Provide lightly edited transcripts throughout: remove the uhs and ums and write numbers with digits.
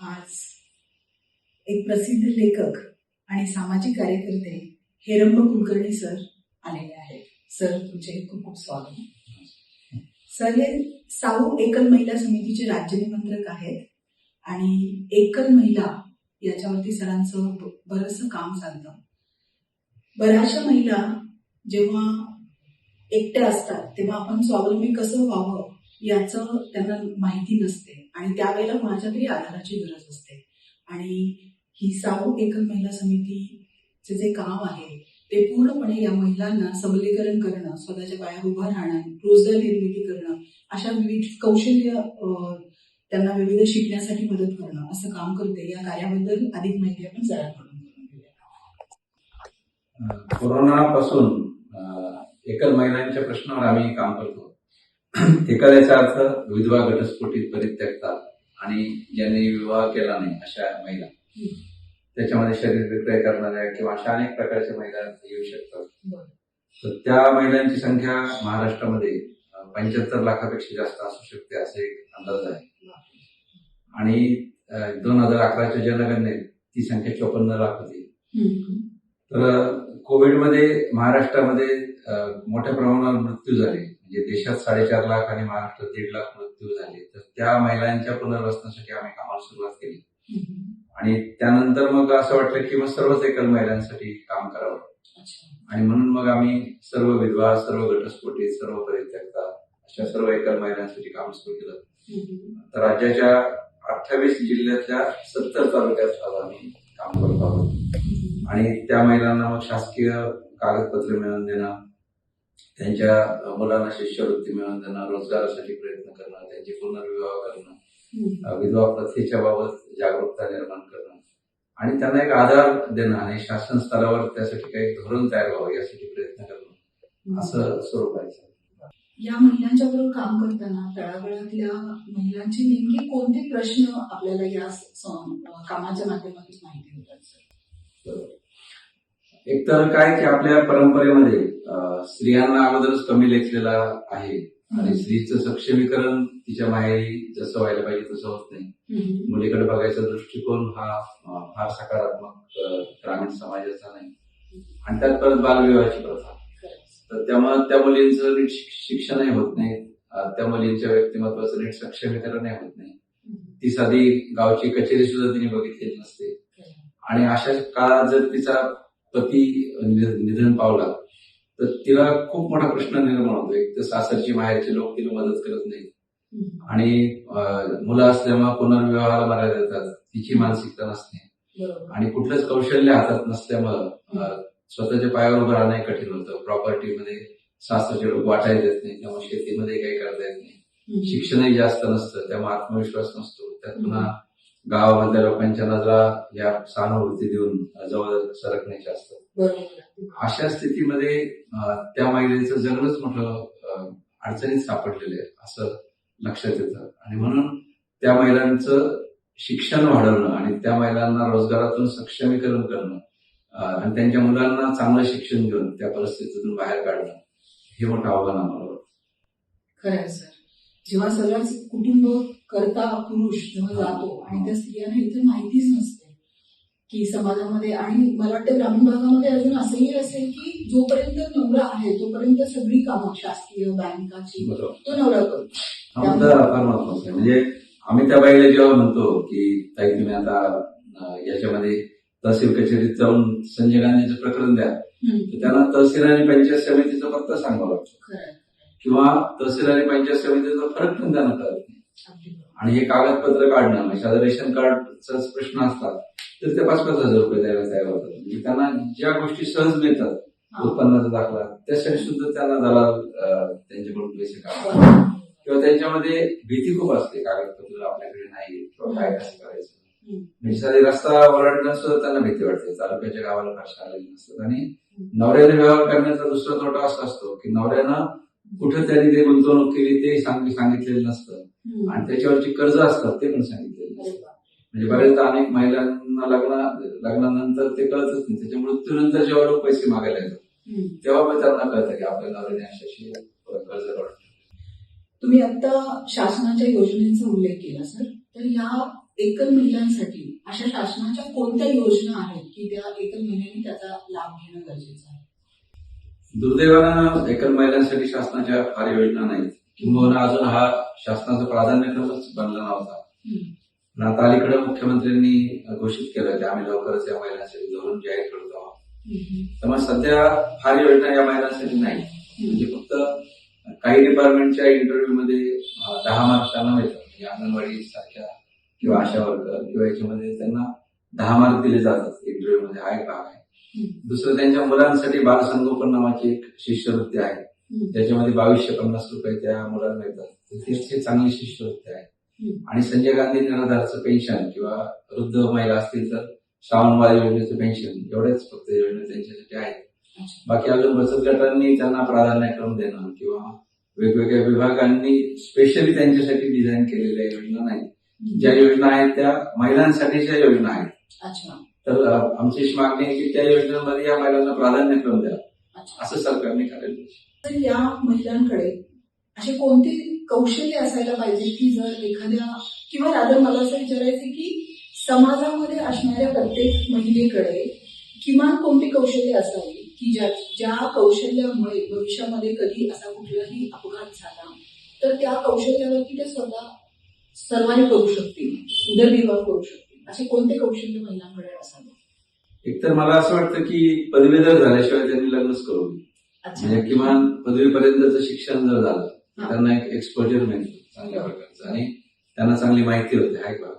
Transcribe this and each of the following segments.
आज एक प्रसिद्ध लेखक आणि सामाजिक कार्यकर्ते हेरंब कुलकर्णी सर आलेले आहेत. सर, तुमचे खूप खूप स्वागत. सर हे साऊ एकल महिला समितीचे राज्य निमंत्रक आहेत आणि एकल महिला याच्यावरती सरांचं बरंचसं काम चालतं. बऱ्याचशा महिला जेव्हा एकट्या असतात तेव्हा आपण स्वावलंबी कसं व्हावं याचं त्यांना माहिती नसते आणि त्यावेळेला कोणाच्या तरी आधाराची गरज असते. आणि ही साऊ एकल महिला समितीचे जे काम आहे ते पूर्णपणे या महिलांना सबलीकरण करणं, स्वतःच्या पायावर उभं राहणं, रोजगार निर्मिती करणं, अशा विविध कौशल्य त्यांना विविध शिकण्यासाठी मदत करणं असं काम करते. या कार्याबद्दल अधिक माहिती आपण सरांकडून घेऊया. कोरोनापासून एकल महिलांच्या प्रश्नावर आम्ही काम करतो. एकल याचा अर्थ विधवा, घटस्फोटित, परित्यक्ता आणि ज्यांनी विवाह केला नाही अशा महिला, त्याच्यामध्ये शरीर विक्रय करणाऱ्या किंवा अशा अनेक प्रकारच्या महिला येऊ शकतात. तर त्या महिलांची संख्या महाराष्ट्रामध्ये 75 लाखापेक्षा जास्त असू शकते असे एक अंदाज आहे. आणि 2011च्या जनगणनेत ती संख्या 54 लाख होती. तर कोविडमध्ये महाराष्ट्रामध्ये मोठ्या प्रमाणावर मृत्यू झाले, म्हणजे देशात 4.5 लाख आणि महाराष्ट्रात 1.5 लाख मृत्यू झाले. तर त्या महिलांच्या पुनर्वसनासाठी आम्ही कामाला सुरुवात केली आणि त्यानंतर मग असं वाटलं की मग सर्वच एकल महिलांसाठी काम करावं. आणि म्हणून मग आम्ही सर्व विधवा, सर्व घटस्फोटित, सर्व परित्यक्ता अशा सर्व एकल महिलांसाठी काम सुरू केलं. तर राज्याच्या 28 जिल्ह्यातल्या 70 तालुक्यात आज आम्ही काम करत आहोत. आणि त्या महिलांना मग शासकीय कागदपत्र मिळवून देणं, त्यांच्या मुलांना शिष्यवृत्ती मिळवून देणं, रोजगारासाठी प्रयत्न करणं, त्यांचे पुनर्विवाह करणं, विधवा प्रथेच्या बाबत जागरूकता निर्माण करणं आणि त्यांना एक आधार देणं आणि शासन स्तरावर त्यासाठी काही धोरण तयार व्हावं यासाठी प्रयत्न करणं असं स्वरूप आहे. या महिलांच्या बरोबर काम करताना तळागाळातल्या महिलांचे नेमके कोणते प्रश्न आपल्याला या कामाच्या माध्यमातून माहिती होतात? एक तर काय की आपल्या परंपरेमध्ये स्त्रियांना अगोदरच कमी लेखलेला आहे आणि स्त्रीचं सक्षमीकरण तिच्या माहेरी जसं व्हायला पाहिजे तसं होत नाही. मुलीकडे बघायचा दृष्टिकोन हा फार सकारात्मक ग्रामीण समाजाचा नाही. आणि त्यात परत बालविवाहाची प्रथा, तर त्यामुळे त्या मुलींचं नीट शिक्षणही होत नाही, त्या मुलींच्या व्यक्तिमत्वाचं नीट सक्षमीकरणही होत नाही. ती साधी गावची कचेरी सुद्धा तिने बघितलेली नसते. आणि अशा काळात जर तिचा पती निधन पावला तर तिला खूप मोठा प्रश्न निर्माण होतो. एक तर सासरची माहेरचे लोक तिला मदत करत नाहीत आणि मुलं असल्यामुळे पुनर्विवाहाला मर्यादा देतात, तिची मानसिकता नसते आणि कुठलंच कौशल्य हातात नसल्यामुळं स्वतःच्या पायावर उभं राहणं कठीण होतं. प्रॉपर्टीमध्ये सासरचे लोक वाटायला देत नाही, त्यामुळे शेतीमध्ये काही करता येत नाही. शिक्षणही जास्त नसतं, त्यामुळे आत्मविश्वास नसतो. त्यात पुन्हा गावामधल्या लोकांच्या नजरा या सहानुभूती देऊन जवळ सरकण्याच्या असतात. अशा स्थितीमध्ये त्या महिलेचं जगणंच मोठं अडचणीत सापडलेलं आहे असं लक्षात येतं. आणि म्हणून त्या महिलांचं शिक्षण वाढवणं आणि त्या महिलांना रोजगारातून सक्षमीकरण करणं आणि त्यांच्या मुलांना चांगलं शिक्षण घेऊन त्या परिस्थितीतून बाहेर काढणं हे मोठं आव्हान आम्हाला वाटतं. खरं सर, जेव्हा सगळंच कुटुंब करता पुरुष जेव्हा जातो आणि त्या स्त्रियांना इथे माहितीच नसते की समाजामध्ये, आणि मला वाटतं ग्रामीण भागामध्ये अजून असंही असेल की जोपर्यंत नवरा आहे तोपर्यंत सगळी कामं शासकीय बँकाची तो नवरा करतो. म्हणजे आम्ही त्या बाईला जेव्हा म्हणतो की ताई तुम्ही आता याच्यामध्ये तहसील कचेरीत जाऊन संजय गांधीचं प्रकरण द्या, तर त्यांना तहसील आणि पंचायत समितीचा फक्त सांगावं लागतो किंवा तहसील आणि पंचायत समितीचा फरक पण त्यांना कळत नाही. आणि हे कागदपत्र काढणं, म्हणजे रेशन कार्डचाच प्रश्न असतात तर ते 5-5 हजार रुपये द्यायला तयार होतात. म्हणजे त्यांना ज्या गोष्टी सहज मिळतात, उत्पन्नाचा दाखला, त्यासाठी सुद्धा त्यांना दलाल त्यांच्याकडून पैसे काढतात किंवा त्यांच्यामध्ये भीती खूप असते, कागदपत्र आपल्याकडे नाही किंवा काय कसं करायचं. म्हणजे साधी रस्ता ओलांडण्यात सुद्धा त्यांना भीती वाटते, तालुक्याच्या गावाला फारशा आलेली नसतात. आणि नवऱ्याने व्यवहार करण्याचा दुसरा तोटा असा असतो की नवऱ्यानं कुठं त्यांनी ते गुंतवणूक केली ते सांगितलेलं नसतं आणि त्याच्यावरची कर्ज असतात ते पण सांगितलेलं नसतं. म्हणजे बऱ्याचदा अनेक महिलांना लग्नानंतर ते कळतच नाही. त्याच्या मृत्यूनंतर जेव्हा लोक पैसे मागायला येतात तेव्हा पण त्यांना कळतं की आपल्या नवऱ्याने अशाशी कर्ज काढून. तुम्ही आता शासनाच्या योजनेचा उल्लेख केला सर, तर या एकल महिलांसाठी अशा शासनाच्या कोणत्या योजना आहेत की त्या एकल महिलांनी त्याचा लाभ घेणं गरजेचं आहे? दुर्दैवानं एकल महिलांसाठी शासनाच्या फार योजना नाहीत, किंबहुना अजून हा शासनाचा प्राधान्यक्रमच बनला नव्हता. पण आता अलीकडे मुख्यमंत्र्यांनी घोषित केलं की आम्ही लवकरच या महिलांसाठी धोरण जाहीर करतो आहोत. त्यामुळे सध्या फार योजना या महिलांसाठी नाही. म्हणजे फक्त काही डिपार्टमेंटच्या इंटरव्ह्यू मध्ये 10 मार्क त्यांना मिळतात. म्हणजे अंगणवाडी सारख्या किंवा आशा वर्कर किंवा याच्यामध्ये त्यांना 10 मार्क दिले जातात इंटरव्ह्यू मध्ये. हा एक भाग आहे. दुसरं, त्यांच्या मुलांसाठी बालसंगोपन नावाची एक शिष्यवृत्ती आहे. त्याच्यामध्ये 2250 रुपये त्या मुलांना मिळतात. ते चांगली शिष्यवृत्ती आहे. आणि संजय गांधी निराधारचं पेन्शन किंवा वृद्ध महिला असतील तर श्रावणबाळ योजनेचं पेन्शन, एवढेच फक्त योजना त्यांच्यासाठी आहेत. बाकी अजून बचत गटांनी त्यांना प्राधान्यक्रम देणं किंवा वेगवेगळ्या विभागांनी स्पेशली त्यांच्यासाठी डिझाईन केलेल्या योजना नाही. ज्या योजना आहेत त्या महिलांसाठीच्या योजना आहेत. तर आमची अशी मागणी आहे की त्या योजनांमध्ये या महिलांना प्राधान्यक्रम द्या, असं सरकारने करायला पाहिजे. तर या महिलांकडे असे कोणते कौशल्य असायला पाहिजे की जर एखाद्या, किंवा रादर मला असं विचारायचं की समाजामध्ये असणाऱ्या प्रत्येक महिलेकडे किमान कोणती कौशल्य असावी की ज्या कौशल्यामुळे भविष्यामध्ये कधी असा कुठलाही अपघात झाला तर त्या कौशल्यावरती ते स्वतः सर्वाइव्ह करू शकतील, उदरनिर्वाह करू शकतील. असे कोणते कौशल्य महिलांकडे असावे? एकतर मला असं वाटतं की पदवीधर झाल्याशिवाय त्यांनी लग्नच करू नये. म्हणजे किमान पदवीपर्यंतचं शिक्षण जर झालं त्यांना एक एक्सपोजर मिळतं चांगल्या प्रकारचं आणि त्यांना चांगली माहिती होते. आहे का?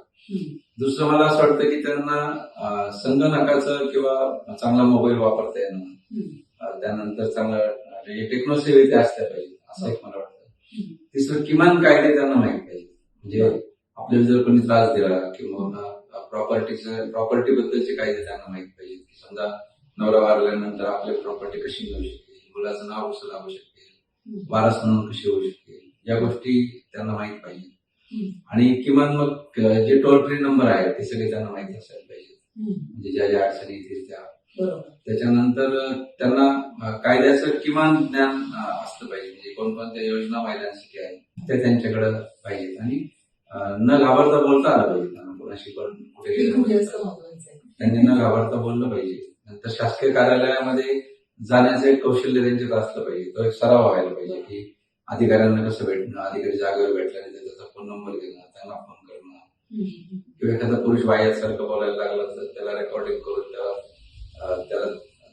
दुसरं, मला असं वाटतं की त्यांना संगणकाचं किंवा चांगला मोबाईल वापरता येणं, त्यानंतर चांगलं टेक्नॉसेविटी असल्या पाहिजे, असं एक मला वाटतं. तिसरं, किमान कायदे त्यांना माहित पाहिजे. म्हणजे आपल्याला जर कोणी त्रास दिला किंवा प्रॉपर्टी बद्दलचे कायदे त्यांना माहित पाहिजे. समजा नवरा वारल्यानंतर आपली प्रॉपर्टी कशी मिळू शकते, मुलाचं नाव कसं लागू शकते, वारस म्हणून कशी होऊ शकते, या गोष्टी त्यांना माहित पाहिजे. आणि किमान मग जे टोल फ्री नंबर आहेत ते सगळे त्यांना माहिती असायला पाहिजे. म्हणजे ज्या ज्या अडचणी येतील त्या. त्याच्यानंतर त्यांना कायद्याचं किमान ज्ञान असलं पाहिजे. म्हणजे कोणकोणत्या योजना महिलांसाठी आहेत त्या त्यांच्याकडे पाहिजेत. आणि न घाबरता बोलता आलं पाहिजे त्यांना. कोणाशी पण कुठे गेलं त्यांनी न घाबरता बोललं पाहिजे. नंतर शासकीय कार्यालयामध्ये जाण्याचं एक कौशल्य त्यांच्यात असलं पाहिजे. तो एक सराव व्हायला पाहिजे की अधिकाऱ्यांना कसं भेटणं, अधिकारी जागेवर भेटल्यानंतर त्याचा फोन नंबर घेणं, त्यांना फोन करणं, किंवा एखादा पुरुष बाह्यासारखं बोलायला लागला तर त्याला रेकॉर्डिंग करून त्याला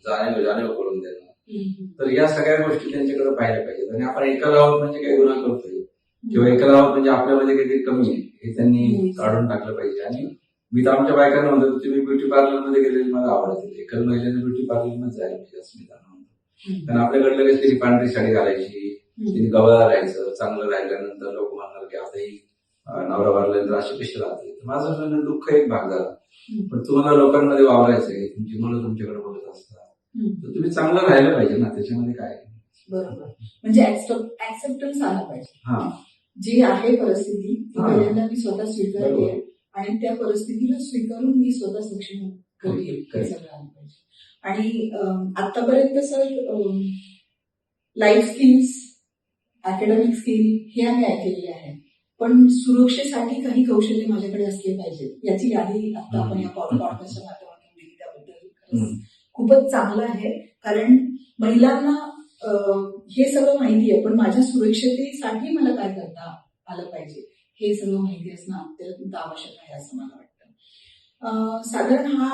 जाणीव करून देणं. तर या सगळ्या गोष्टी त्यांच्याकडे पाहायला पाहिजेत. आणि आपण एकल आहोत म्हणजे काही गुन्हा करतोय किंवा एकल आहोत म्हणजे आपल्यामध्ये काहीतरी कमी आहे हे त्यांनी काढून टाकलं पाहिजे. आणि मी तर आमच्या बायकांना म्हणतो तुम्ही ब्युटी पार्लरमध्ये गेलेली मला आवडते. एकल महिलेने ब्युटी पार्लरमध्ये जायला पाहिजे असं मी त्यांना म्हणतो. कारण आपल्याकडलं कशी पांढरी साडी घालायची, तिने गवळा राहायचं, चांगलं राहिल्यानंतर लोक म्हणणार की आता ही नवरा वारल्यानंतर अशी कशी राहते. माझं दुःख एक भाग झाला. पण तुम्हाला लोकांमध्ये वावरायचंय, तुमची मुलं तुमच्याकडे बघत असतात, तर तुम्ही चांगलं राहिलं पाहिजे ना. त्याच्यामध्ये काय बरोबर, म्हणजे ऍक्सेप्टन्स आला पाहिजे. जी आहे परिस्थिती ती पहिल्यांदा मी स्वतः स्वीकारली आहे आणि त्या परिस्थितीला स्वीकारून मी स्वतः सक्षम करेल सगळं आलं पाहिजे. आणि आतापर्यंत sir life skills, academic skill हे आम्ही ऐकलेले आहे, पण सुरक्षेसाठी काही कौशल्य माझ्याकडे असले पाहिजेत याची यादी आता आपण या पॉडकास्टच्या माध्यमातून दिली, त्याबद्दल खूपच चांगलं आहे. कारण महिलांना हे सगळं माहिती आहे, पण माझ्या सुरक्षतेसाठी मला काय करता आलं पाहिजे हे सगळं माहिती असणं अत्यंत आवश्यक आहे असं मला वाटतं. साधारण हा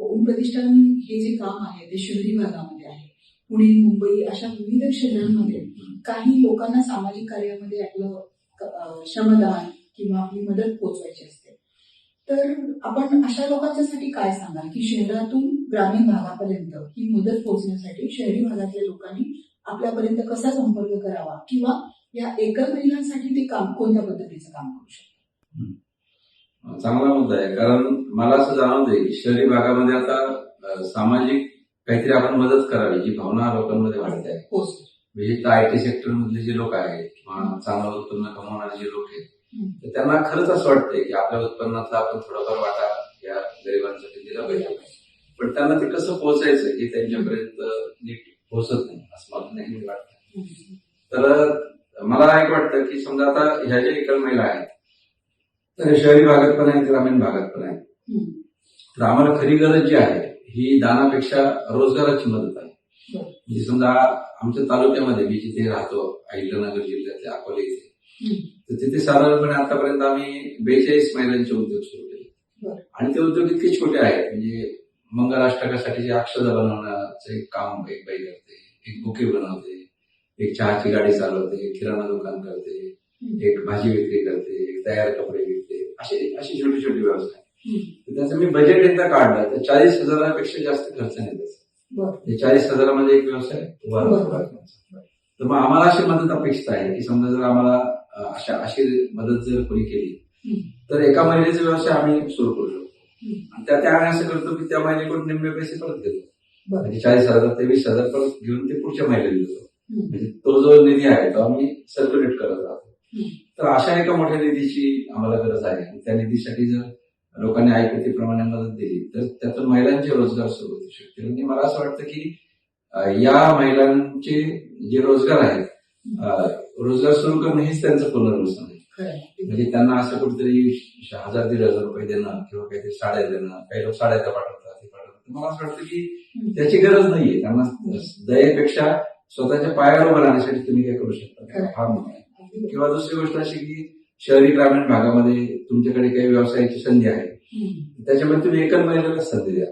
ओम प्रतिष्ठान हे जे काम आहे ते शहरी भागामध्ये आहे. पुणे, मुंबई अशा विविध शहरांमध्ये काही लोकांना सामाजिक कार्यामध्ये आपलं श्रमदान किंवा आपली मदत पोहोचवायची असते. तर आपण अशा लोकांच्यासाठी काय सांगाल की शहरातून ग्रामीण भागापर्यंत ही मदत पोहोचण्यासाठी शहरी भागातल्या लोकांनी आपल्यापर्यंत कसा संपर्क करावा किंवा या एकल महिलांसाठी ते काम कोणत्या पद्धतीचं काम करू शकतात? चांगला मुद्दा आहे. कारण मला असं जाणवतंय की शहरी भागामध्ये आता सामाजिक काहीतरी आपण मदत करावी जी भावना लोकांमध्ये वाढते आहे. विशेषतः आयटी सेक्टर मधले जे लोक आहेत किंवा चांगलं उत्पन्न कमवणारे जे लोक आहेत तर त्यांना खरंच असं वाटतंय की आपल्या उत्पन्नाचा आपण थोडाफार वाटा या गरिबांसाठी दिला पाहिजे. पण त्यांना ते कसं पोहोचायचं हे त्यांच्यापर्यंत नीट पोहोचत नाही असं मला नेहमी वाटतं. तर मला एक वाटतं की समजा आता ह्या ज्या एकल महिला आहेत तर शहरी भागात पण आहे, ग्रामीण भागात पण आहे. तर आम्हाला खरी गरज जी आहे ही दानापेक्षा रोजगाराची मदत आहे. म्हणजे समजा आमच्या तालुक्यामध्ये मी जिथे राहतो, अहिल्यानगर जिल्ह्यातल्या अकोले इथे, तर तिथे साधारणपणे आतापर्यंत आम्ही 42 महिलांचे उद्योग सुरू केले. आणि ते उद्योग इतके छोटे आहेत, म्हणजे मंगलाष्टकासाठी जे अक्षता बनवण्याचं एक काम एक बाई करते, एक बुके बनवते, एक चहाची गाडी चालवते, एक किराणा दुकान करते, एक भाजी विक्री करते, एक तयार कपडे विकते, असे छोटे छोटे व्यवसाय. तर त्याचं मी बजेट एकदा काढलं तर 40,000पेक्षा जास्त खर्च नाही त्याचा. 40,000मध्ये एक व्यवसाय उभा राहतो. तर मग आम्हाला अशी मदत अपेक्षित आहे की समजा जर आम्हाला अशी मदत जर कोणी केली तर एका महिलेचा व्यवसाय आम्ही सुरू करू शकतो. आणि त्या आम्ही असं करतो की त्या महिलेकडून निम्मे पैसे परत घेतो. म्हणजे 40,000 ते 20,000 परत घेऊन ते पुढच्या महिलेला देतो. म्हणजे तो जो निधी आहे तो आम्ही सर्क्युलेट करत राहतो. तर अशा एका मोठ्या निधीची आम्हाला गरज आहे. आणि त्या निधीसाठी जर लोकांनी ऐकतेप्रमाणे मदत दिली तर त्यातून महिलांचे रोजगार सुरू होऊ शकतील. आणि मला असं वाटतं की या महिलांचे जे रोजगार आहेत, रोजगार सुरू करणं हेच त्यांचं पुनर्वसन आहे. म्हणजे त्यांना असं कुठेतरी 1,000-1,500 रुपये देणं किंवा काहीतरी साड्या देणं, काही लोक साड्या पाठवतात ते पाठवतात, मला असं वाटतं की त्याची गरज नाहीये. त्यांना दयेपेक्षा स्वतःच्या पायावर उभं राहण्यासाठी तुम्ही काय करू शकता हा म्हणून आहे. किंवा दुसरी गोष्ट अशी की शहरी ग्रामीण भागामध्ये तुमच्याकडे काही व्यवसायाची संधी आहे, त्याच्यामध्ये तुम्ही एकल महिलेला संधी द्या.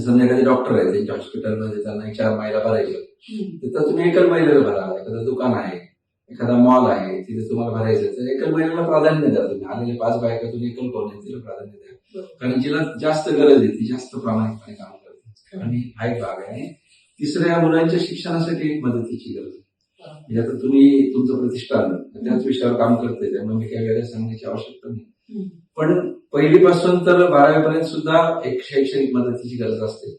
समजा एखादे डॉक्टर आहे, त्यांच्या हॉस्पिटलमध्ये त्यांना 4 महिला भरायचं, तर तुम्ही एकल महिलेला भरा. एखादं दुकान आहे, एखादा मॉल आहे, तिथे तुम्हाला भरायचं तर एकल महिलेला प्राधान्य द्या. तुम्ही आलेले 5 बायका तुम्ही एकल कोण आहे तिला प्राधान्य द्या. कारण जिला जास्त गरज आहे ती जास्त प्रामाणिकपणे काम करते. आणि हा एक भाग आहे. तिसऱ्या मुलांच्या शिक्षणासाठी एक मदतीची गरज आहे. म्हणजे आता तुम्ही तुमचं प्रतिष्ठान त्याच विषयावर काम करते, त्यामुळे मी काही वेळेला सांगण्याची आवश्यकता नाही. पण पहिलीपासून तर 12वीपर्यंत सुद्धा एक शैक्षणिक मदतीची गरज असते.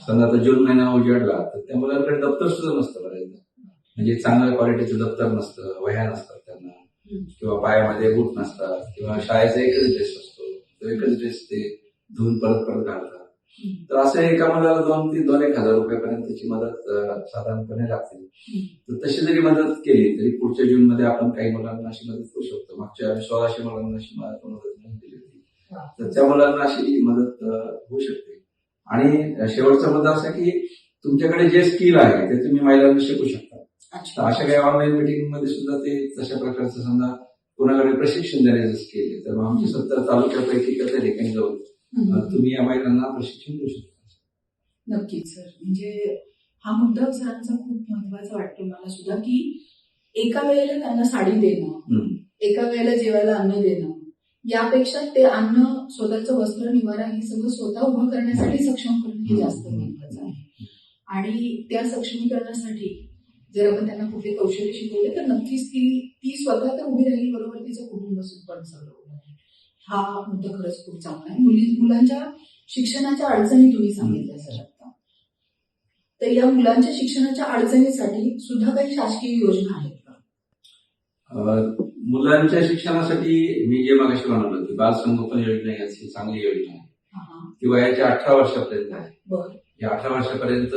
समजा आता जून महिना उजाडला तर त्या मुलांकडे दप्तर सुद्धा नसतं बऱ्याचदा. म्हणजे चांगल्या क्वालिटीचं दप्तर नसतं, वह्या नसतात त्यांना, किंवा पायामध्ये बूट नसतात, किंवा शाळेचा एकच ड्रेस असतो, तो एकच ड्रेस ते धुवून परत परत घालतात. तर असं एका मुलाला 2,000-1,000 रुपयापर्यंतची मदत साधारणपणे लागते. तर तशी जरी मदत केली तरी पुढच्या जूनमध्ये आपण काही मुलांना अशी मदत करू शकतो. मागच्या 1600 मुलांना अशी मदत दिली होती, तर त्या मुलांना अशी मदत होऊ शकते. आणि शेवटचा मुद्दा असा की तुमच्याकडे जे स्किल आहे ते तुम्ही महिलांना शिकू शकता. तर अशा काही ऑनलाईन मीटिंग मध्ये सुद्धा ते तशा प्रकारचं समजा कोणाकडे प्रशिक्षण देण्याचं स्किल आहे तर आमची 70 तालुक्यापैकी त्या ठिकाणी जाऊन तुम्ही या महिलांना प्रशिक्षण देऊ शकता. नक्कीच सर. म्हणजे हा मुद्दा सरांचा खूप महत्वाचा वाटतो मला सुद्धा की एका वेळेला त्यांना साडी देणं, एका वेळेला जेवायला अन्न देणं, यापेक्षा ते अन्न, स्वतःचं वस्त्र, निवारा हे सगळं स्वतः उभं करण्यासाठी सक्षम करणं हे जास्त महत्वाचं आहे. आणि त्या सक्षमीकरणासाठी जर आपण त्यांना कुठले कौशल्य शिकवले तर नक्कीच ती स्वतः तर उभी राहील, बरोबर तिचं कुटुंब पण सगळं उभं राहील. हा मुद्दा खरंच खूप चांगला आहे. मुलांच्या शिक्षणाच्या अडचणी तुम्ही सांगितल्या सर आता. तर या मुलांच्या शिक्षणाच्या अडचणीसाठी सुद्धा काही शासकीय योजना आहेत का? मुलांच्या शिक्षणासाठी मी जे मागाशी म्हणालो की बाल संगोपन योजना ही चांगली योजना आहे. ती वयाच्या 18 वर्षापर्यंत आहे. या 18 वर्षापर्यंत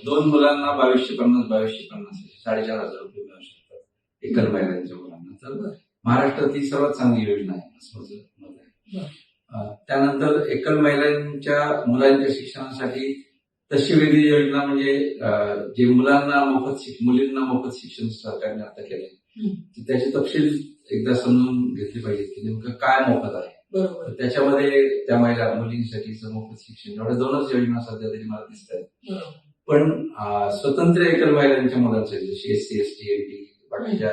2 मुलांना 2,250 4,500 रुपये मिळू शकतात एकल महिलांच्या मुलांना. तर महाराष्ट्रात ही सर्वात चांगली योजना आहे असं माझं मत आहे. त्यानंतर एकल महिलांच्या मुलांच्या शिक्षणासाठी तशी वेगळी योजना म्हणजे जे मुलींना मोफत शिक्षण सरकारने आता केलंय, त्याचे तपशील एकदा समजून घेतले पाहिजे की नेमकं काय मोफत आहे. तर त्याच्यामध्ये त्या मुलींसाठीचं मोफत शिक्षण एवढ्या 2च योजना सध्या तरी मला दिसत आहेत. पण स्वतंत्र एकल महिलांच्या मुलांसाठी जशी SC, ST, MT बाकीच्या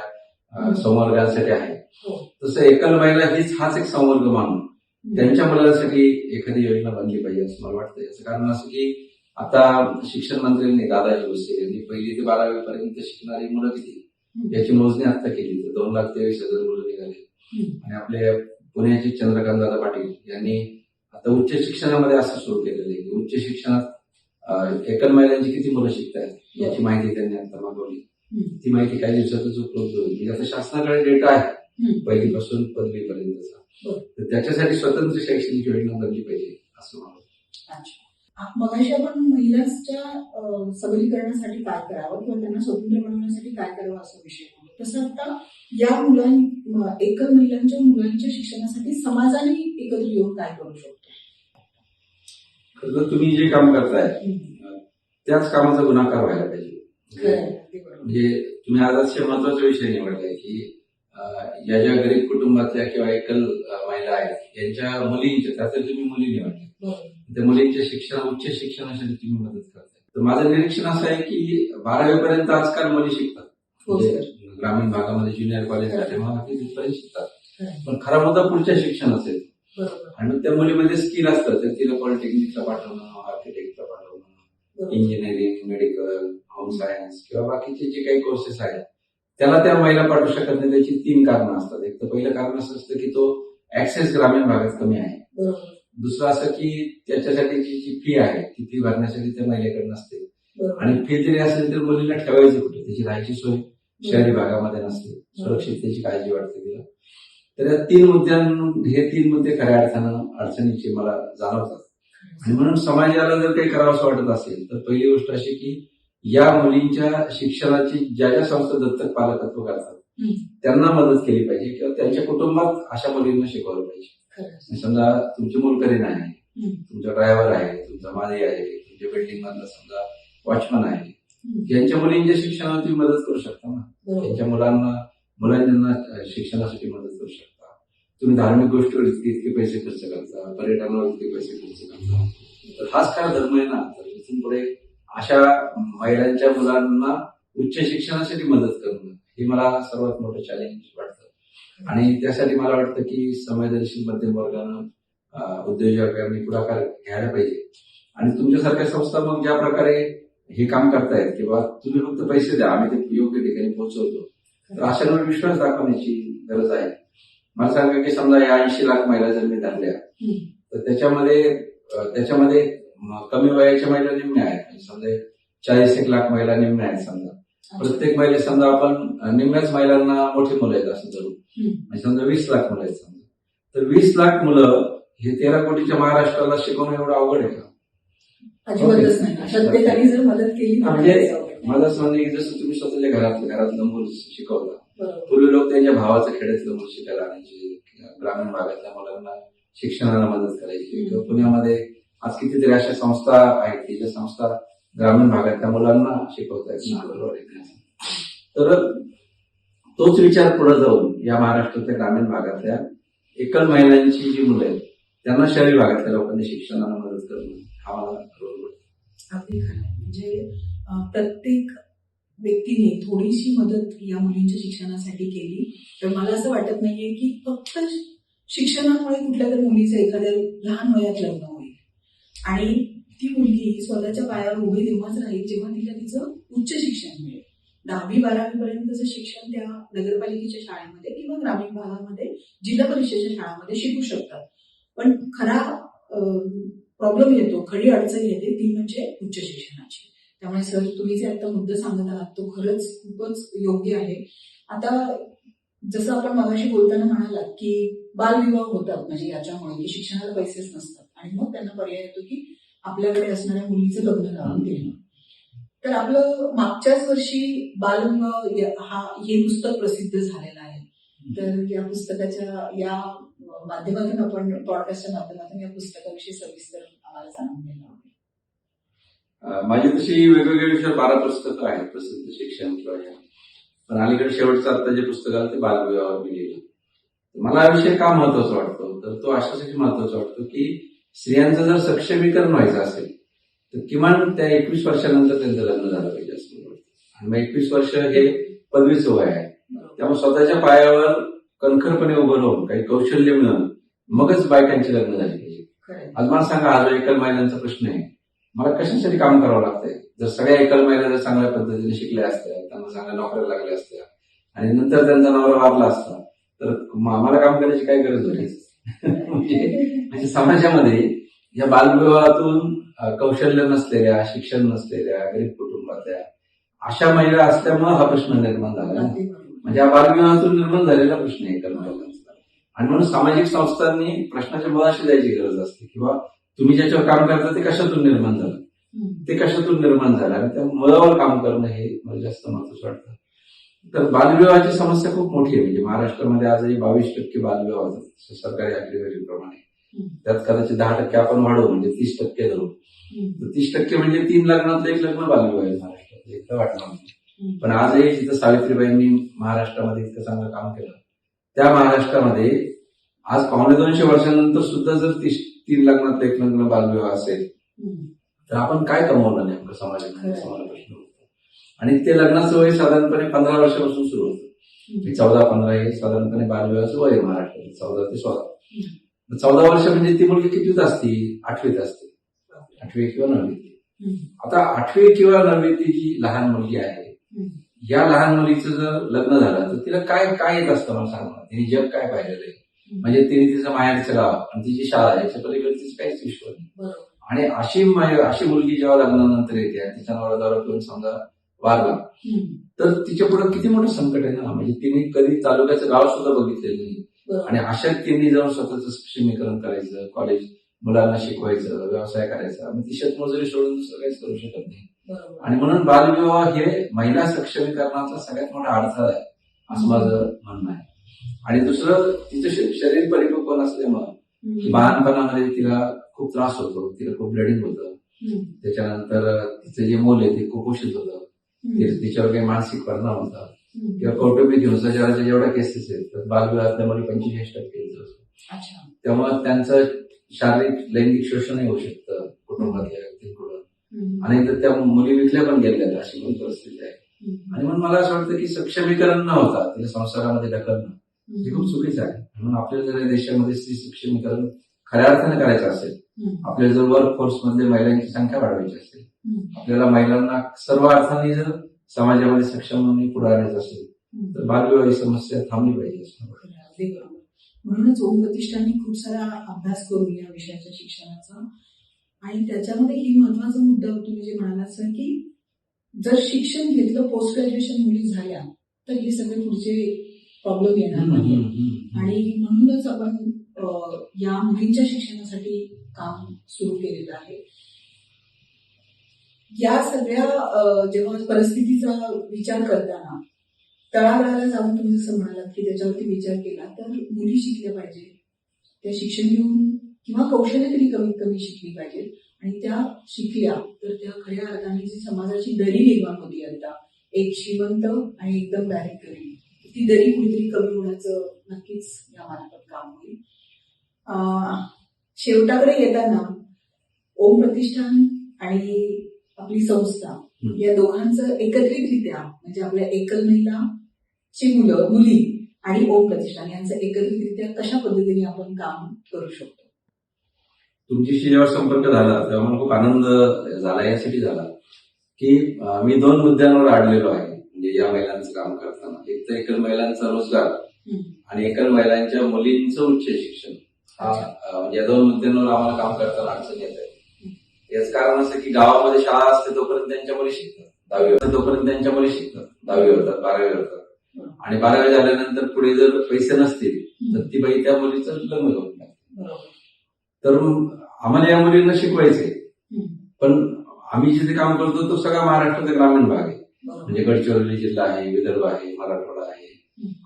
संवर्गांसाठी आहे, तसं एकल महिला हाच एक संवर्ग मानून त्यांच्या मुलांसाठी एखादी योजना बनली पाहिजे असं मला वाटतं. याचं कारण असं की आता शिक्षण मंत्र्यांनी दादाजी भुसे यांनी 1ली ते 12वी पर्यंत शिकणारी मुलं किती याची मोजणी आता केली तर 2,23,000 मुलं निघाली. आणि आपले पुण्याचे चंद्रकांत दादा पाटील यांनी आता उच्च शिक्षणामध्ये असं सुरू केलेलं आहे की उच्च शिक्षणात एकल महिलांची किती मुलं शिकतात याची माहिती त्यांनी आता मागवली. ती माहिती काही दिवसातच उपलब्ध होईल. म्हणजे आता शासनाकडे डेटा आहे 1लीपासून 5वीपर्यंतचा. तर त्याच्यासाठी स्वतंत्र शैक्षणिक योजना बनली पाहिजे असं मला वाटतं. मगाशी आपण महिलांच्या सबलीकरणासाठी काय करावं किंवा त्यांना स्वतंत्र बनवण्यासाठी काय करावं असा विषय. तसं आता या एकल महिलांच्या मुलांच्या शिक्षणासाठी समाजाने एकत्र येऊन काय करू शकतो? खरं तर तुम्ही जे काम करताय त्याच कामाचा गुणाकार व्हायला पाहिजे. म्हणजे तुम्ही आज अतिशय महत्वाचा विषय निवडलाय की या ज्या गरीब कुटुंबातल्या किंवा एकल महिला आहेत यांच्या मुलींच्या, त्यात तुम्ही मुली निवडल्या, त्या मुलींच्या उच्च शिक्षणासाठी तुम्ही मदत करताय. तर माझं निरीक्षण असं आहे की 12वी पर्यंत आजकाल मुली शिकतात. म्हणजे ग्रामीण भागामध्ये ज्युनियर कॉलेज तेव्हा तिथपर्यंत शिकतात. पण खरा मुद्दा पुढच्या शिक्षणाचा येतो. आणि त्या मुलीमध्ये स्किल असतात, तर तिला पॉलिटेक्निकला पाठवणं, आर्किटेक्टला पाठवणं, इंजिनिअरिंग, मेडिकल, होम सायन्स किंवा बाकीचे जे काही कोर्सेस आहेत त्याला त्या महिला पाठवू शकत नाही. त्याची 3 कारणं असतात. एक तर पहिलं कारण असं असतं की तो ऍक्सेस ग्रामीण भागात कमी आहे. दुसरं असं की त्याच्यासाठीची जी फी आहे ती फी भरण्यासाठी त्या महिलेकडे नसते. आणि फी जरी असेल तर मुलीला ठेवायची कुठे, त्याची राहायची सोय शहरी भागामध्ये नसते, सुरक्षिततेची काळजी वाटते तिला. तर या 3 मुद्दे खऱ्या अर्थानं अडचणीचे मला जाणवतात. आणि म्हणून समाजाला जर काही करावंसं वाटत असेल तर पहिली गोष्ट अशी की या मुलींच्या शिक्षणाची ज्या ज्या संस्था दत्तक पालकत्व करतात त्यांना मदत केली पाहिजे किंवा त्यांच्या कुटुंबात अशा मुलींना शिकवलं पाहिजे. समजा तुमची मुलकरीण आहे, तुमचा ड्रायव्हर आहे, तुमचा माळी आहे, तुमच्या बिल्डिंग मधला समजा वॉचमन आहे, यांच्या मुलींच्या शिक्षणाला तुम्ही मदत करू शकता ना. त्यांच्या मुलांना शिक्षणासाठी मदत करू शकता. तुम्ही धार्मिक गोष्टीवर इतके पैसे खर्च करता, पर्यटनावर इतके पैसे खर्च करता, तर हाच खरा धर्म आहे ना. तर इथून पुढे अशा महिलांच्या मुलांना उच्च शिक्षणासाठी मदत करणं हे मला सर्वात मोठं चॅलेंज वाटतं. आणि त्यासाठी मला वाटतं की संवेदनशील मध्यम वर्गानं उद्योजकांनी पुढाकार घ्यायला पाहिजे. आणि तुमच्यासारख्या संस्था मग ज्या प्रकारे हे काम करतायत किंवा तुम्ही फक्त पैसे द्या, आम्ही ते योग्य ठिकाणी पोहोचवतो, तर अशांवर विश्वास दाखवण्याची गरज आहे. मला सांगा की समजा या 80 लाख महिला जर मी धरल्या तर त्याच्यामध्ये कमी वयाच्या महिला निम्म्या आहेत. समजा 40 लाख महिला निम्म्या आहेत. समजा प्रत्येक महिला, समजा आपण निम्म्याच महिलांना मोठी मुलं आहेत असं धरू, म्हणजे समजा 20 लाख मुलं आहेत. समजा तर 20 लाख मुलं हे 13 कोटीच्या महाराष्ट्राला शिकवणं एवढं अवघड आहे का? अजिबातच नाही. प्रत्येकाने जर मदत केली म्हणजे मला असं म्हणणं की जसं तुम्ही स्वतःच्या घरातलं मूल शिकवता, पूर्वी लोक त्यांच्या भावाचं खेड्यातलं मूल शिकायला आणायचे, ग्रामीण भागातल्या मुलांना शिक्षणाला मदत करायची. किंवा पुण्यामध्ये आज कितीतरी अशा संस्था आहेत की ज्या संस्था ग्रामीण भागातल्या मुलांना शिकवतायत. तर तोच विचार पुढे जाऊन या महाराष्ट्रातल्या ग्रामीण भागातल्या एकल महिलांची जी मुलं आहेत त्यांना शहरी भागातल्या लोकांनी शिक्षणाला मदत करणं हा मला अगदी खरं. म्हणजे प्रत्येक व्यक्तीने थोडीशी मदत या मुलींच्या शिक्षणासाठी केली तर मला असं वाटत नाहीये की फक्त शिक्षणामुळे कुठल्या तरी मुलीचं एखाद्या लहान वयात लग्न होईल आणि ती मुलगी स्वतःच्या पायावर उभी तेव्हाच राहील जेव्हा तिला तिचं उच्च शिक्षण मिळेल. 10वी-12वी पर्यंतचं शिक्षण त्या नगरपालिकेच्या शाळेमध्ये किंवा ग्रामीण भागामध्ये जिल्हा परिषदेच्या शाळांमध्ये शिकू शकतात. पण खरा प्रॉब्लेम येतो, खरी अडचण येते ती म्हणजे उच्च शिक्षणाची. त्यामुळे सर तुम्ही जे आता मुद्दा सांगत आहात तो खरंच खूपच योग्य आहे. आता जसं आपण मगाशी बोलताना म्हणालात की बालविवाह होतात म्हणजे याच्यामुळे की शिक्षणाला पैसेच नसतात आणि मग त्यांना पर्याय येतो की आपल्याकडे असणाऱ्या मुलीचं लग्न लावून देणं. तर आपलं मागच्याच वर्षी बालविवाह हे पुस्तक प्रसिद्ध झालेलं आहे. तर या पुस्तकाच्या या माध्यमातून आपण पॉडकास्टच्या माध्यमातून या पुस्तकाविषयी सविस्तर आम्हाला जाणून घ्यायला आवडेल. माझी तशी वेगवेगळ्या विषयावर 12 पुस्तकं आहेत प्रसिद्ध शिक्षण किंवा पण अलीकडे शेवटचं आता जे पुस्तक आलं ते बालविवाहावर मी लिहिलं. मला हा विषय का महत्वाचा वाटतो तर तो अशासाठी महत्वाचा वाटतो की स्त्रियांचं जर सक्षमीकरण व्हायचं असेल तर किमान त्या 21 वर्षानंतर त्यांचं लग्न झालं पाहिजे असं मला वाटतं. आणि मग 21 वर्ष हे पदवीचं वय आहे. त्यामुळे स्वतःच्या पायावर कणखरपणे उभं राहून काही कौशल्य मिळून मगच बायकांची लग्न झाली पाहिजे. आज मला सांगा, हा जो एकल महिलांचा प्रश्न आहे, मला कशासाठी काम करावं लागतंय? जर सगळ्या एकल महिला जर चांगल्या पद्धतीने शिकल्या असत्या, त्यांना चांगल्या नोकऱ्या लागल्या असत्या आणि नंतर त्यांचा नवरा वारला असता तर आम्हाला काम करायची काय गरज होती? म्हणजे समाजामध्ये या बालविवाहातून कौशल्य नसलेल्या, शिक्षण नसलेल्या, गरीब कुटुंबातल्या अशा महिला असल्यामुळे हा प्रश्न निर्माण झाला. म्हणजे हा बालविवाहातून निर्माण झालेला प्रश्न आहे एकल महिलांचा. आणि म्हणून सामाजिक संस्थांनी प्रश्नाच्या मुळाशी जायची गरज असते किंवा तुम्ही ज्याच्यावर काम करता ते कशातून निर्माण झालं, ते कशातून निर्माण झालं आणि त्या मुळावर काम करणं हे मला जास्त महत्वाचं वाटतं. तर बालविवाहाची समस्या खूप मोठी आहे. म्हणजे महाराष्ट्रामध्ये आजही 22% बालविवाह होतात सरकारी आकडेवारीप्रमाणे. त्यात कदाचित 10% आपण वाढवू, म्हणजे 30% धरू. तर 30% म्हणजे 3 लग्नातलं 1 लग्न बालविवाह आहे महाराष्ट्रात. इतकं वाटणार नाही. पण आजही जिथं सावित्रीबाईंनी महाराष्ट्रामध्ये इतकं चांगलं काम केलं, त्या महाराष्ट्रामध्ये आज 250 वर्षांनंतर सुद्धा जर 3 लग्नातलं 1 लग्न बालविवाह असेल तर आपण काय कमवलं नेमकं समाजामध्ये, समाज प्रश्न होतो. आणि ते लग्नाचं वय साधारणपणे 15 वर्षापासून सुरू होतं. 14-15 हे साधारणपणे बालविवाहाचं वय आहे महाराष्ट्रात, 14 ते 16. 14 वर्ष म्हणजे ती मुलगी कितवीत असते? 8वीत असते, 8वी किंवा 9वी. आता 8वी किंवा 9वी जी लहान मुलगी आहे, या लहान मुलीचं जर लग्न झालं तर तिला काय काय येत असतं मला सांगा. तिने जग काय पाहिलेलं आहे? म्हणजे तिने तिचं माहेरचं गाव आणि तिची शाळा याच्या पलीकडे तिचं काहीच विश्व नाही. आणि अशी मुलगी जेव्हा लग्नानंतर येते, तिचा नवरा दारू पिऊन समजा वारला, तर तिच्या पुढे किती मोठं संकट आहे ना. म्हणजे तिने कधी तालुक्याचं गाव सुद्धा बघितलेलं नाही. आणि अशा तिने जाऊन स्वतःचं सक्षमीकरण करायचं, कॉलेज मुलांना शिकवायचं, व्यवसाय करायचा, मग ती शेतमजुरी सोडून दुसरं काहीच करू शकत नाही. आणि म्हणून बालविवाह हे महिला सक्षमीकरणाचा सगळ्यात मोठा अडथळा आहे असं माझं म्हणणं आहे. आणि दुसरं, तिचं शरीर परिपक्व नसल्यामुळं लहानपणामध्ये तिला खूप त्रास होतो, तिला खूप ब्लिडिंग होतं. त्याच्यानंतर तिचं जे मूल आहे ते कुपोषित होतं, तिच्यावर काही मानसिक परिणाम होतात. किंवा कौटुंबिक हिंसाचाराच्या जेवढ्या केसेस आहेत तर बालविवाहातल्या मुली 45% असतो. त्यामुळे त्यांचं शारीरिक लैंगिक शोषणही होऊ शकतं कुटुंबातल्या व्यक्तींकडून. आणि तर त्या मुली विकल्या पण गेल्या, अशी पण परिस्थिती आहे. आणि म्हणून मला असं वाटतं की सक्षमीकरण न होता तिला संसारामध्ये ढकलणं हे खूप चुकीचं आहे. म्हणून आपल्याला जर या देशामध्ये स्त्री सक्षमीकरण खऱ्या अर्थाने करायचं असेल, आपल्याला जर वर्क फोर्समध्ये महिलांची संख्या वाढवायची असेल, आपल्याला महिलांना सर्व अर्थाने जर समाजामध्ये सक्षम म्हणून पुढे आणायचं असेल तर बालविवाह ही समस्या थांबली पाहिजे असं. म्हणूनच ओम प्रतिष्ठानने खूप सारा अभ्यास करून या विषयाच्या शिक्षणाचा, आणि त्याच्यामध्ये ही महत्वाचा मुद्दा तुम्ही जे म्हणाला सर, की जर शिक्षण घेतलं, पोस्ट ग्रॅज्युएशन मुली झाल्या तर हे सगळे पुढचे प्रॉब्लेम येणार नाही. आणि म्हणूनच आपण या मुलींच्या शिक्षणासाठी काम सुरू केलेलं आहे. या सगळ्या जेव्हा परिस्थितीचा विचार करताना तळागाळाला जाऊन तुम्ही जसं म्हणालात की त्याच्यावरती विचार केला, तर मुली शिकल्या पाहिजे, त्या शिक्षण घेऊन किंवा कौशल्य तरी कमीत कमी शिकली पाहिजे. आणि त्या शिकल्या तर त्या खऱ्या अर्थाने जी समाजाची दरी निर्माण होती, आता एक श्रीमंत आणि एकदम डायरेक्ट गरीब, ती दरी कुठेतरी कमी होण्याचं नक्कीच यामार्फत काम होईल. शेवटाकडे येताना ओम प्रतिष्ठान आणि आपली संस्था या दोघांचं एकत्रितरित्या, म्हणजे आपल्या एकल महिलाची मुली आणि ओम प्रतिष्ठान यांचं एकत्रितरित्या कशा पद्धतीने आपण काम करू शकतो? तुमच्याशी जेव्हा संपर्क झाला तेव्हा मला खूप आनंद झाला, यासाठी झाला की मी 2 मुद्द्यांवर अडलेलो आहे. म्हणजे या महिलांचं काम करताना, एक तर एकल महिलांचा रोजगार आणि एकल महिलांच्या मुलींचं उच्च शिक्षण. म्हणजे या 2 मुद्द्यांवर आम्हाला काम करताना अडचण येत आहे. याच कारण असं की गावामध्ये शाळा असते तोपर्यंत त्यांच्या मुली शिकतात 10वी होतात, 10वी होतात, 12वी होतात. आणि 12वी झाल्यानंतर पुढे जर पैसे नसतील तर ती बाई त्या मुलीचं लग्न करून टाकते. तर आम्हाला या मुलींना शिकवायचंय, पण आम्ही जिथे काम करतो तो सगळा महाराष्ट्राचा ग्रामीण भाग आहे. म्हणजे गडचिरोली जिल्हा आहे, विदर्भ आहे, मराठवाडा आहे.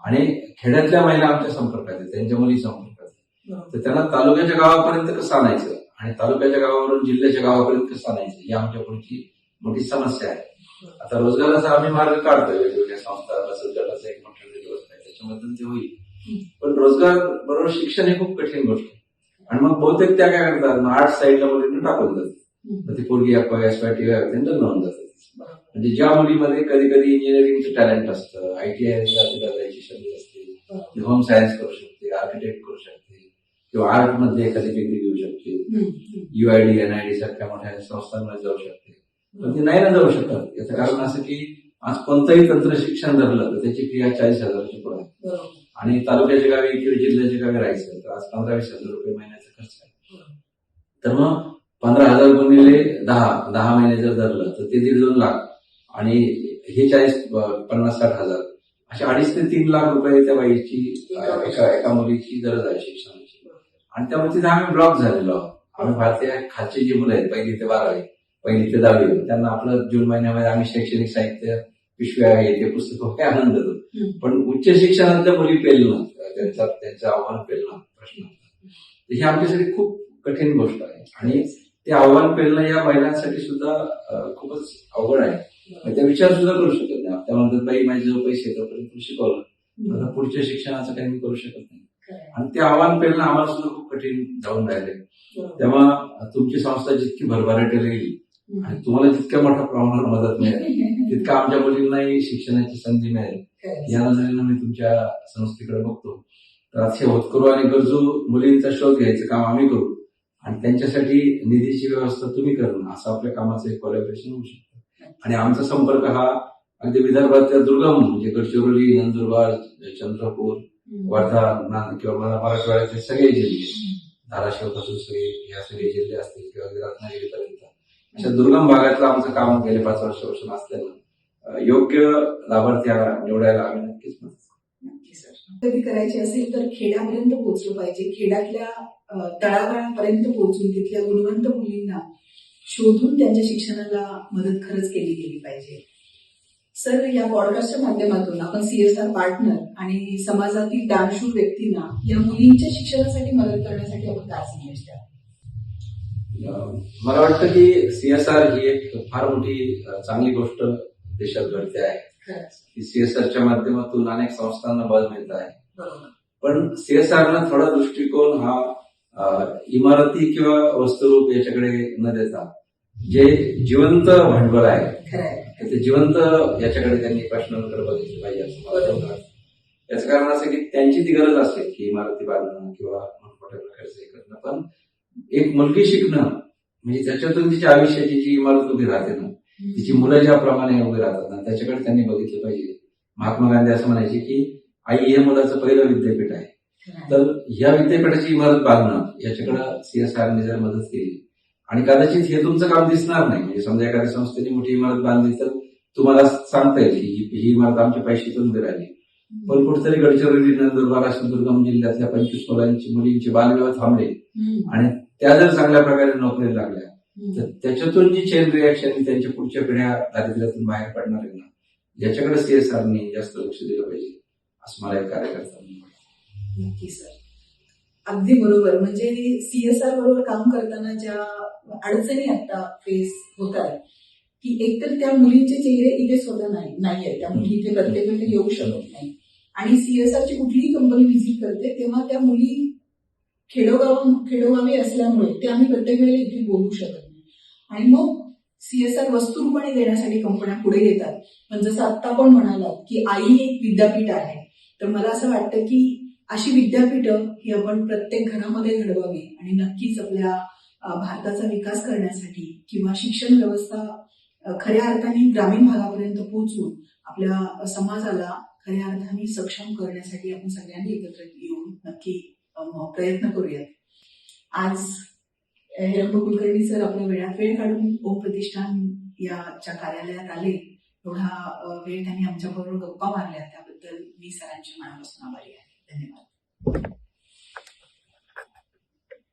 आणि खेड्यातल्या महिला आमच्या संपर्कात आहेत, त्यांच्या मुली संपर्कात आहेत. तर त्यांना तालुक्याच्या गावापर्यंत कसं आणायचं आणि तालुक्याच्या गावावरून जिल्ह्याच्या गावापर्यंत कसं आणायचं ही आमच्या पुढची मोठी समस्या आहे. आता रोजगाराचा आम्ही मार्ग काढतोय, वेगवेगळ्या संस्था, बचत गटाचा एक मोठा व्यवस्था आहे, त्याच्यामधून ते होईल. पण रोजगार बरोबर शिक्षण ही खूप कठीण गोष्ट आहे. आणि मग बहुतेक त्या काय करतात, मग आर्ट साईडला मुलींना टाकून जातात. मग ती पोरगी एसवायटी त्यांना लावून जातात. म्हणजे ज्या मुलीमध्ये कधी कधी इंजिनिअरिंगचं टॅलेंट असतं, ITI करायची संधी असते, होम सायन्स करू शकते, आर्किटेक्ट करू शकते, किंवा आर्ट मध्ये एखादी डिग्री घेऊ शकते, UID NID सारख्या मोठ्या संस्थांमध्ये जाऊ शकते. पण ती नाही ना जाऊ शकत. याचं कारण असं की आज कोणतंही तंत्र शिक्षण धरलं तर त्याची फी 40,000ची पुढे आहे. आणि तालुक्याच्या गावी किंवा जिल्ह्याच्या गावी राहायचं तर आज 15-20 हजार रुपये महिन्याचा खर्च आहे. तर मग 15,000 गुणिले 10 महिने जर धरलं तर ते 1.5-2 लाख, आणि हे 50-60 हजार, असे 2.5 ते 3 लाख रुपये त्या बाईची एका मुलीची गरज आहे शिक्षणाची. आणि त्यामुळे तिथे आम्ही ब्लॉक झालेलो आहोत. आम्ही भारतीय खालची जी मुलं आहेत 1ली ते 12वी, 1ली ते 10वी, त्यांना आपलं जून महिन्यामध्ये आम्ही शैक्षणिक साहित्य पिशव्या आहे ते पुस्तकं हे आनंद देतो. हम्म. पण उच्च शिक्षणातल्या मुली पेलणं त्यांचं आव्हान पेलणं प्रश्न तर ही आमच्यासाठी खूप कठीण गोष्ट आहे आणि ते आव्हान पेलणं या महिलांसाठी सुद्धा खूपच अवघड आहे. त्या विचार सुद्धा करू शकत नाही. त्या म्हणतात बाई माझे जो पैसे तोपर्यंत शिकवलं आता पुढच्या शिक्षणाचं काही मी करू शकत नाही आणि ते आव्हान पेलणं आम्हाला सुद्धा खूप कठीण जाऊन राहिले. तेव्हा तुमची संस्था जितकी भरभराटी राहील आणि तुम्हाला जितक्या मोठ्या प्रमाणावर मदत मिळेल तितकं आमच्या मुलींनाही शिक्षणाची संधी मिळेल या नजरेनं मी तुमच्या संस्थेकडे बघतो. तर असे होतकरू आणि गरजू मुलींचा शोध घ्यायचं काम आम्ही करू आणि त्यांच्यासाठी निधीची व्यवस्था तुम्ही करणं असं आपल्या कामाचं एक कोलॅबोरेशन होऊ शकतं. आणि आमचा संपर्क हा अगदी विदर्भातल्या दुर्गम म्हणजे गडचिरोली, नंदुरबार, चंद्रपूर, वर्धा किंवा मराठवाड्यातले सगळे जिल्हे, धाराशिवपासून या सगळे जिल्हे असतील किंवा रत्नागिरीपर्यंत अशा दुर्गम भागातलं आमचं काम गेले 5 वर्षापासून असल्यानं योग्य लाभार्थी निवडायला आम्ही नक्कीच मदत करू. नक्की सर. कधी करायची असेल तर खेड्यापर्यंत पोहोचलं पाहिजे. खेड्यातल्या तळागाळापर्यंत पोहोचून तिथल्या गुणवंत मुलींना शोधून त्यांच्या शिक्षणाला मदत खरंच केली गेली पाहिजे. सर, या पॉडकास्टच्या माध्यमातून आपण CSR पार्टनर आणि समाजातील दानशूर व्यक्तींना या मुलींच्या शिक्षणासाठी मदत करण्यासाठी आपण काय संदेश द्या? मला वाटतं की CSR ही एक फार मोठी चांगली गोष्ट देशात घडते आहे. की CSRच्या माध्यमातून अनेक संस्थांना बळ मिळत आहे. पण CSRनं थोडा दृष्टिकोन हा इमारती किंवा वस्तुरूप याच्याकडे न देता जे जिवंत भांडवल आहे ते जिवंत याच्याकडे त्यांनी प्रश्नांकडे बघितले पाहिजे असं मला वाटतं. याचं कारण असं की त्यांची ती गरज असते की इमारती बांधणं किंवा मोठमोठ्या प्रकारचं हे करणं. पण एक मुलगी शिकणं म्हणजे त्याच्यातून तिच्या आयुष्याची जी इमारत उभी राहते ना तिची मुलं ज्याप्रमाणे उभी राहतात ना त्याच्याकडे त्यांनी बघितलं पाहिजे. महात्मा गांधी असं म्हणायचे की आई हे मुलाचं पहिलं विद्यापीठ आहे. तर या विद्यापीठाची इमारत बांधणं याच्याकडे CSRने जर मदत केली आणि कदाचित हे तुमचं काम दिसणार नाही म्हणजे समजा एखाद्या संस्थेने मोठी इमारत बांधली तर तुम्हाला सांगता येईल की ही इमारत आमच्या पैशातून उभी राहिली. पण कुठेतरी गडचिरोली, नंदुरबार अशा दुर्गम जिल्ह्यातल्या 25 मुलींचे बालविवाह थांबले आणि त्या जर चांगल्या प्रकारे नोकरीला लागल्या तर त्याच्यातून जी चेन रिॲक्शन त्यांच्या पुढच्या पिढ्या दारिद्र्यातून बाहेर पडणार आहे ना याच्याकडे CSRने जास्त लक्ष दिलं पाहिजे असं मला एक कार्यकर्ता म्हणून. नक्की सर, अगदी बरोबर. म्हणजे CSR बरोबर काम करताना ज्या अडचणी आता फेस होत आहेत की एकतर त्या मुलींचे चेहरे इथे स्वतः नाहीये, त्या मुली इथे प्रत्येक वेळेला येऊ शकत नाही आणि CSRची कुठलीही कंपनी व्हिजिट करते तेव्हा त्या मुली खेडोगावी असल्यामुळे ते आम्ही प्रत्येक वेळेला इथे बोलू शकत नाही आणि मग CSR वस्तुरूपाने देण्यासाठी कंपन्या पुढे येतात. पण जसं आत्ता आपण म्हणालात की आई एक विद्यापीठ आहे, तर मला असं वाटतं की अशी विद्यापीठं ही आपण प्रत्येक घरामध्ये घडवावी आणि नक्कीच आपल्या भारताचा विकास करण्यासाठी किंवा शिक्षण व्यवस्था खऱ्या अर्थाने ग्रामीण भागापर्यंत पोहोचून आपल्या समाजाला खऱ्या अर्थाने सक्षम करण्यासाठी आपण सगळ्यांनी एकत्र येऊन नक्की प्रयत्न करूयात. आज हेरंब कुलकर्णी सर आपल्या वेळात वेळ काढून ओम प्रतिष्ठान याच्या कार्यालयात आले. एवढा वेळ त्यांनी आमच्याबरोबर गप्पा मारल्या त्याबद्दल मी सरांच्या मनापासून आभारी आहे. धन्यवाद.